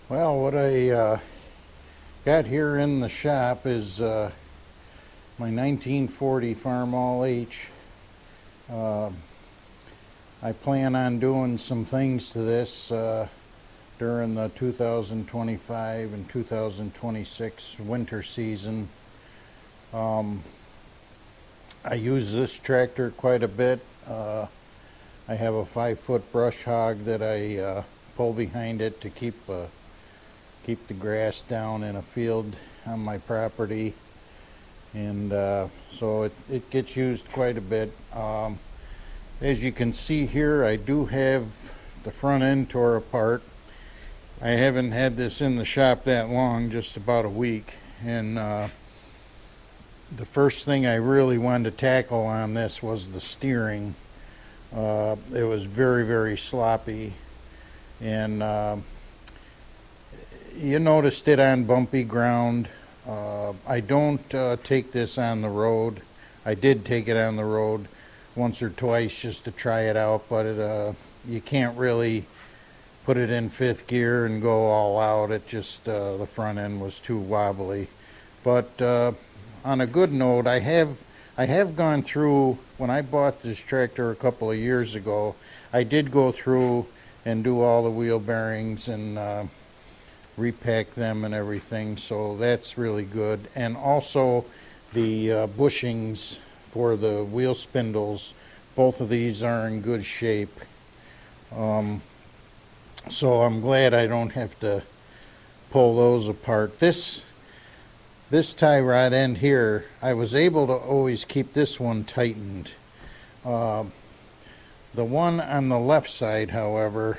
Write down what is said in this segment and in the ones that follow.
Well, what I got here in the shop is my 1940 Farmall H. Uh, I plan on doing some things to this during the 2025 and 2026 winter season. I use this tractor quite a bit. I have a 5-foot brush hog that I pull behind it to keep the grass down in a field on my property, and so it gets used quite a bit. As you can see here, I do have the front end tore apart. I haven't had this in the shop that long, just about a week, and the first thing I really wanted to tackle on this was the steering. It was very, very sloppy, and you noticed it on bumpy ground. I don't take this on the road. I did take it on the road once or twice just to try it out, but you can't really put it in 5th gear and go all out. It just, the front end was too wobbly. But on a good note, I have gone through, when I bought this tractor a couple of years ago, I did go through and do all the wheel bearings and repack them and everything, so that's really good. And also the bushings for the wheel spindles, both of these are in good shape. So I'm glad I don't have to pull those apart. This tie rod end here, I was able to always keep this one tightened. The one on the left side, however,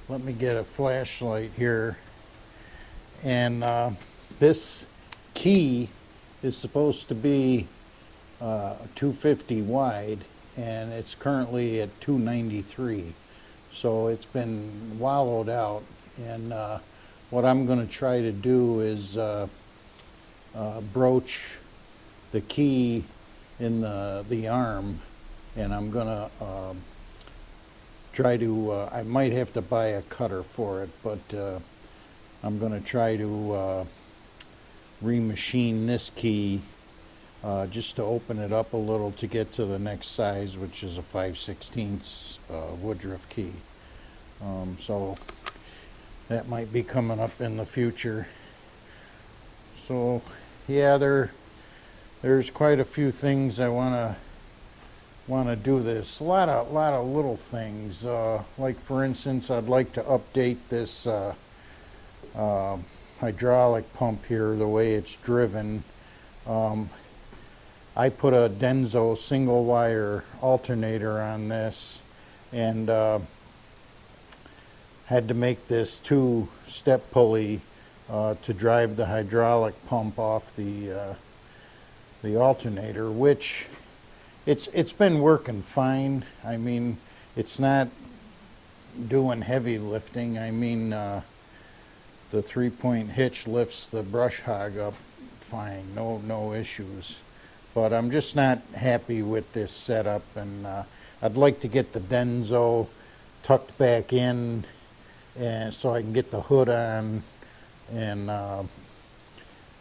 let me get a flashlight here, and this key is supposed to be 250 wide, and it's currently at 293, so it's been wallowed out. And what I'm going to try to do is broach the key in the arm, and I'm going to try to, I might have to buy a cutter for it, but I'm going to try to remachine this key just to open it up a little to get to the next size, which is a 5/16 Woodruff key. So that might be coming up in the future. So yeah, there's quite a few things I want to do this. A lot of little things. Like for instance, I'd like to update this hydraulic pump here, the way it's driven. I put a Denso single wire alternator on this, and had to make this 2-step pulley to drive the hydraulic pump off the alternator, which it's been working fine. I mean, it's not doing heavy lifting. I mean, the 3-point hitch lifts the brush hog up fine, no issues. But I'm just not happy with this setup, and I'd like to get the Denso tucked back in, and so I can get the hood on. And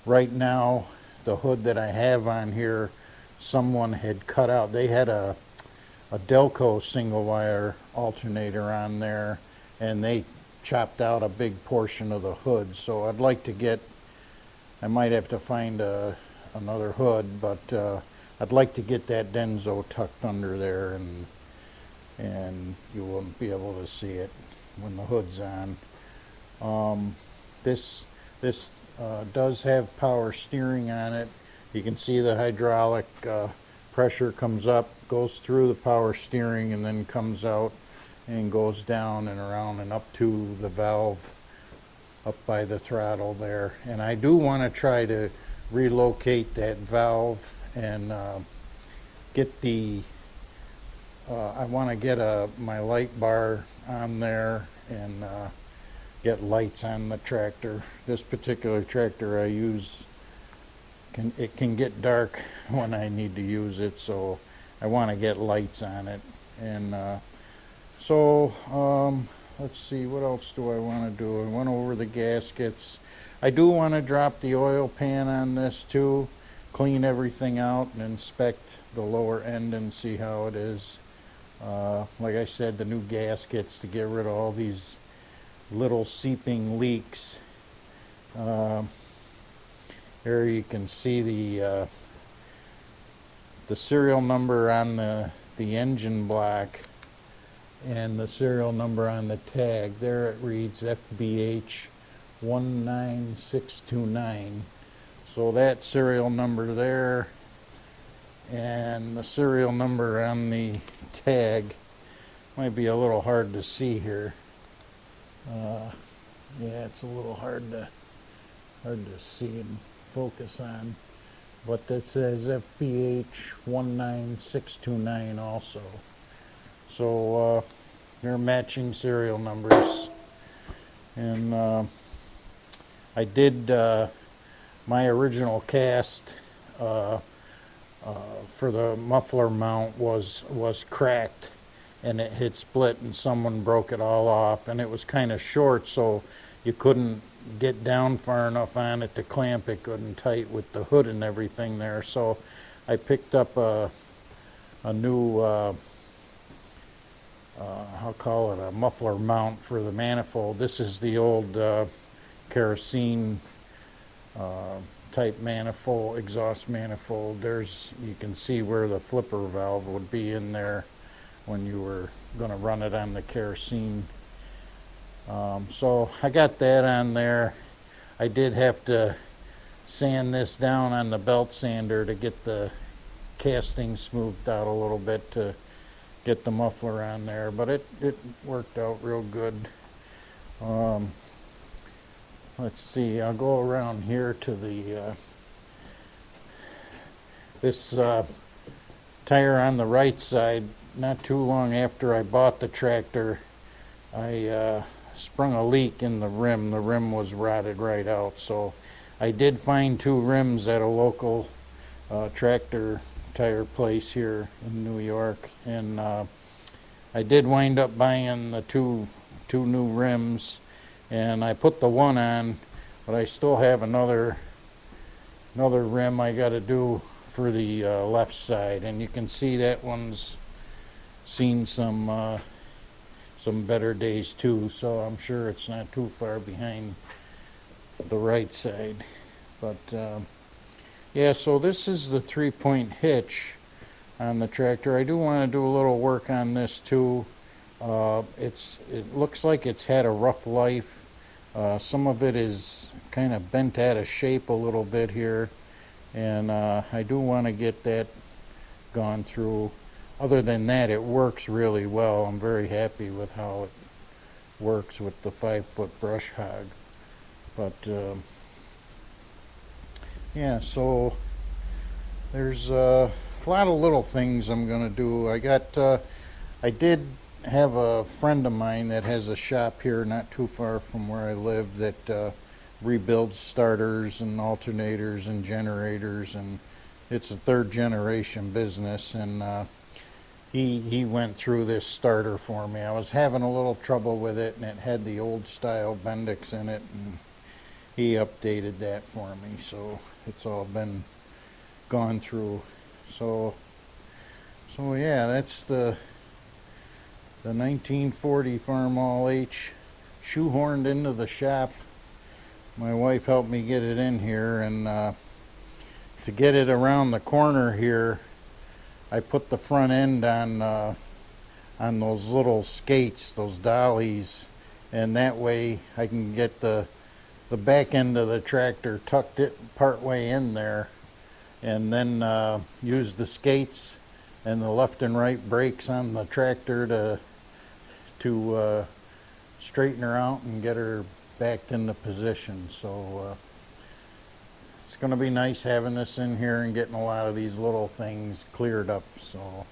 right now, the hood that I have on here, someone had cut out. They had a Delco single wire alternator on there, and they chopped out a big portion of the hood. So I'd like to get, I might have to find another hood, but I'd like to get that Denso tucked under there, and you won't be able to see it when the hood's on. This does have power steering on it. You can see the hydraulic pressure comes up, goes through the power steering, and then comes out and goes down and around and up to the valve up by the throttle there. And I do want to try to relocate that valve and get the I want to get my light bar on there and get lights on the tractor. This particular tractor I use, it can get dark when I need to use it, so I want to get lights on it. And so let's see, what else do I want to do? I went over the gaskets. I do want to drop the oil pan on this too, clean everything out and inspect the lower end and see how it is. Like I said, the new gaskets to get rid of all these little seeping leaks. Here you can see the serial number on the engine block and the serial number on the tag. There it reads FBH 19629. So that serial number there and the serial number on the tag might be a little hard to see here. Yeah, it's a little hard to see and focus on. But that says FBH 19629 also. So they're matching serial numbers. And I did my original cast for the muffler mount was cracked, and it had split and someone broke it all off, and it was kind of short, so you couldn't get down far enough on it to clamp it good and tight with the hood and everything there. So I picked up a new I'll call it a muffler mount for the manifold. This is the old kerosene type manifold, exhaust manifold. You can see where the flipper valve would be in there when you were going to run it on the kerosene. So I got that on there. I did have to sand this down on the belt sander to get the casting smoothed out a little bit to get the muffler on there, but it worked out real good. Let's see, I'll go around here to the this tire on the right side. Not too long after I bought the tractor, I sprung a leak in the rim. The rim was rotted right out, so I did find two rims at a local tractor tire place here in New York, and I did wind up buying the two new rims, and I put the one on, but I still have another rim I got to do for the left side, and you can see that one's seen some better days too, so I'm sure it's not too far behind the right side. But yeah, so this is the 3-point hitch on the tractor. I do want to do a little work on this too. It looks like it's had a rough life. Some of it is kind of bent out of shape a little bit here, and I do want to get that gone through. Other than that, it works really well. I'm very happy with how it works with the 5-foot brush hog. But yeah, so there's a lot of little things I'm going to do. I did have a friend of mine that has a shop here not too far from where I live that rebuilds starters and alternators and generators, and it's a third generation business, and he went through this starter for me. I was having a little trouble with it, and it had the old style Bendix in it, and he updated that for me, so it's all been gone through. So yeah, that's the 1940 Farmall H shoehorned into the shop. My wife helped me get it in here, and to get it around the corner here, I put the front end on those little skates, those dollies, and that way I can get the back end of the tractor tucked it part way in there, and then use the skates and the left and right brakes on the tractor to straighten her out and get her back into position. So it's going to be nice having this in here and getting a lot of these little things cleared up. So